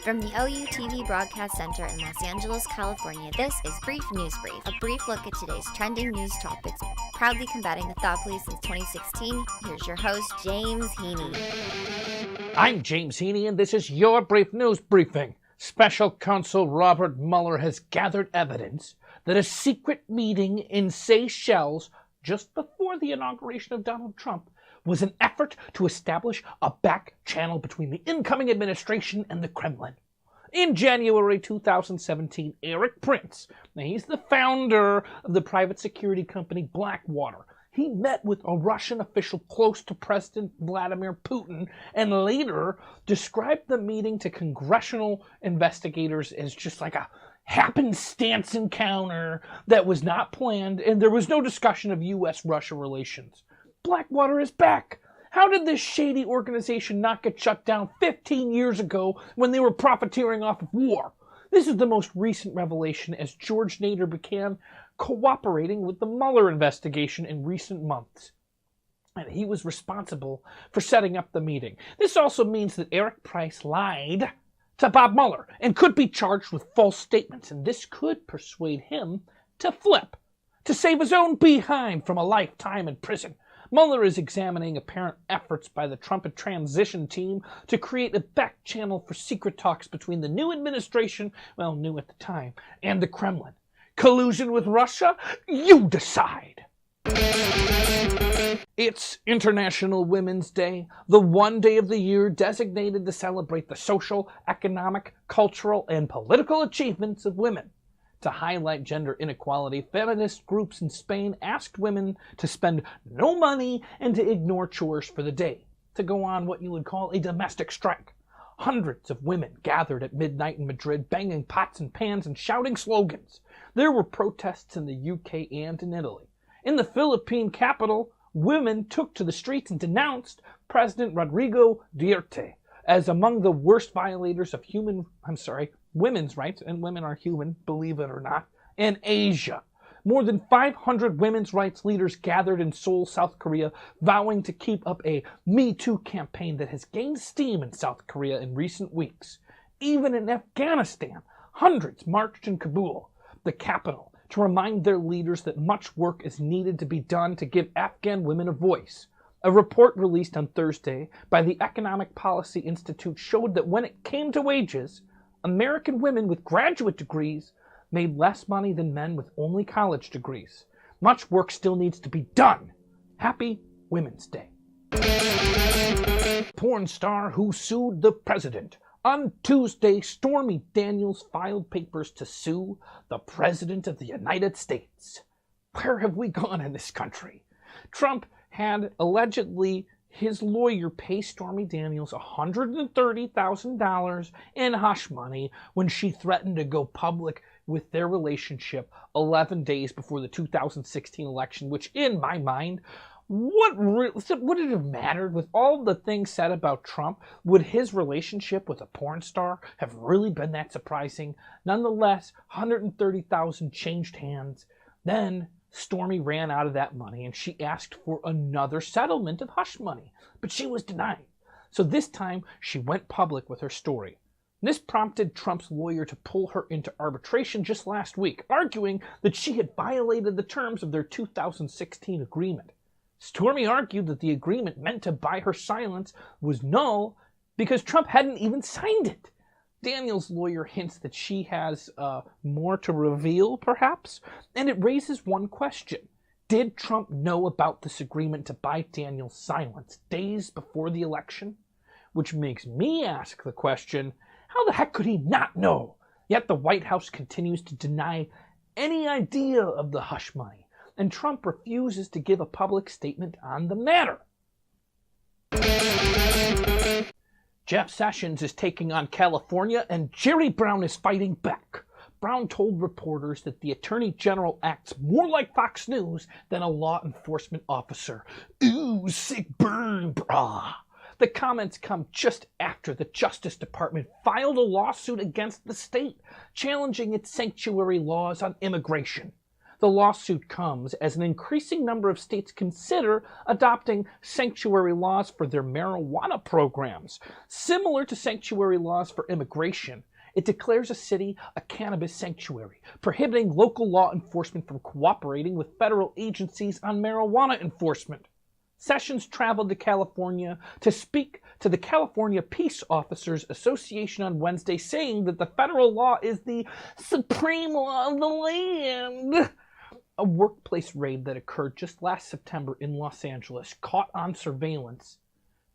From the OUTV Broadcast Center in Los Angeles, California, this is Brief News Brief, a brief look at today's trending news topics, proudly combating the thought police since 2016. Here's your host, James Heaney. I'm James Heaney, and this is your Brief News Briefing. Special Counsel Robert Muller has gathered evidence that a secret meeting in Seychelles just before the inauguration of Donald Trump was an effort to establish a back channel between the incoming administration and the Kremlin. In January 2017, Eric Prince, he's the founder of the private security company Blackwater, he met with a Russian official close to President Vladimir Putin and later described the meeting to congressional investigators as just like a happenstance encounter that was not planned, and there was no discussion of U.S.-Russia relations. Blackwater is back. How did this shady organization not get shut down 15 years ago when they were profiteering off of war? This is the most recent revelation as George Nader began cooperating with the Mueller investigation in recent months. And he was responsible for setting up the meeting. This also means that Eric Price lied to Bob Mueller and could be charged with false statements, and this could persuade him to flip, to save his own behind from a lifetime in prison. Mueller is examining apparent efforts by the Trump transition team to create a back channel for secret talks between the new administration, well, new at the time, and the Kremlin. Collusion with Russia? You decide. It's International Women's Day, the one day of the year designated to celebrate the social, economic, cultural, and political achievements of women. To highlight gender inequality, feminist groups in Spain asked women to spend no money and to ignore chores for the day, to go on what you would call a domestic strike. Hundreds of women gathered at midnight in Madrid, banging pots and pans and shouting slogans. There were protests in the UK and in Italy. In the Philippine capital, women took to the streets and denounced President Rodrigo Duterte as among the worst violators of women's rights, and women are human, believe it or not, in Asia. More than 500 women's rights leaders gathered in Seoul, South Korea, vowing to keep up a Me Too campaign that has gained steam in South Korea in recent weeks. Even in Afghanistan, hundreds marched in Kabul, the capital, to remind their leaders that much work is needed to be done to give Afghan women a voice. A report released on Thursday by the Economic Policy Institute showed that when it came to wages, American women with graduate degrees made less money than men with only college degrees. Much work still needs to be done. Happy Women's Day. Porn star who sued the president. On Tuesday, Stormy Daniels filed papers to sue the President of the United States. Where have we gone in this country? Trump had allegedly his lawyer pay Stormy Daniels $130,000 in hush money when she threatened to go public with their relationship 11 days before the 2016 election, which in my mind, would it have mattered with all the things said about Trump? Would his relationship with a porn star have really been that surprising? Nonetheless, $130,000 changed hands. Then Stormy ran out of that money and she asked for another settlement of hush money, but she was denied. So this time she went public with her story. This prompted Trump's lawyer to pull her into arbitration just last week, arguing that she had violated the terms of their 2016 agreement. Stormy argued that the agreement meant to buy her silence was null because Trump hadn't even signed it. Daniel's lawyer hints that she has more to reveal, perhaps, and it raises one question. Did Trump know about this agreement to buy Daniel's silence days before the election? Which makes me ask the question, how the heck could he not know? Yet the White House continues to deny any idea of the hush money, and Trump refuses to give a public statement on the matter. Jeff Sessions is taking on California, and Jerry Brown is fighting back. Brown told reporters that the Attorney General acts more like Fox News than a law enforcement officer. Ooh, sick burn, brah. The comments come just after the Justice Department filed a lawsuit against the state, challenging its sanctuary laws on immigration. The lawsuit comes as an increasing number of states consider adopting sanctuary laws for their marijuana programs. Similar to sanctuary laws for immigration, it declares a city a cannabis sanctuary, prohibiting local law enforcement from cooperating with federal agencies on marijuana enforcement. Sessions traveled to California to speak to the California Peace Officers Association on Wednesday, saying that the federal law is the supreme law of the land. A workplace raid that occurred just last September in Los Angeles caught on surveillance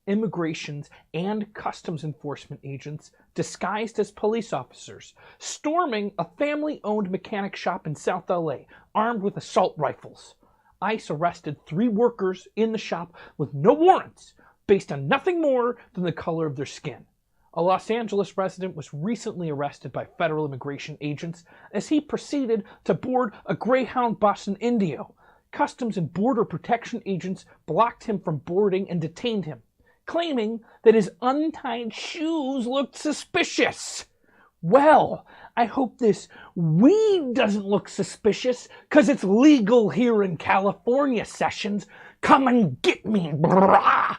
immigrations and customs enforcement agents disguised as police officers, storming a family-owned mechanic shop in South LA, armed with assault rifles. ICE arrested 3 workers in the shop with no warrants, based on nothing more than the color of their skin. A Los Angeles resident was recently arrested by federal immigration agents as he proceeded to board a Greyhound bus in Indio. Customs and Border Protection agents blocked him from boarding and detained him, claiming that his untied shoes looked suspicious. Well, I hope this weed doesn't look suspicious, 'cause it's legal here in California, Sessions. Come and get me, brah!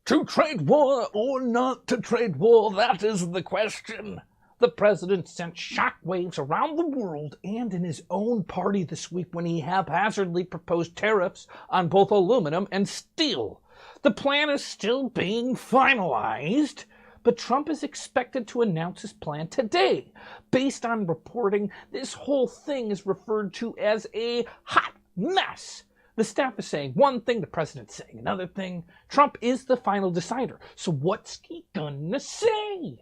To trade war or not to trade war, that is the question. The president sent shockwaves around the world and in his own party this week when he haphazardly proposed tariffs on both aluminum and steel. The plan is still being finalized, but Trump is expected to announce his plan today. Based on reporting, this whole thing is referred to as a hot mess. The staff is saying one thing, the president's saying another thing. Trump is the final decider, so what's he gonna say?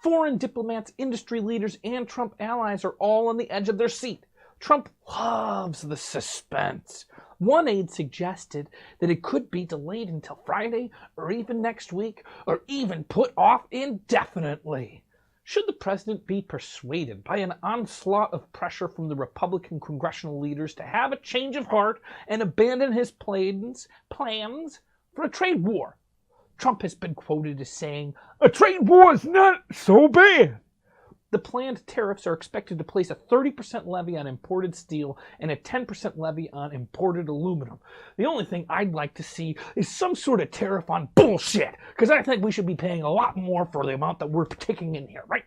Foreign diplomats, industry leaders, and Trump allies are all on the edge of their seat. Trump loves the suspense. One aide suggested that it could be delayed until Friday, or even next week, or even put off indefinitely. Should the president be persuaded by an onslaught of pressure from the Republican congressional leaders to have a change of heart and abandon his plans for a trade war? Trump has been quoted as saying, "A trade war is not so bad." The planned tariffs are expected to place a 30% levy on imported steel and a 10% levy on imported aluminum. The only thing I'd like to see is some sort of tariff on bullshit, because I think we should be paying a lot more for the amount that we're taking in here, right?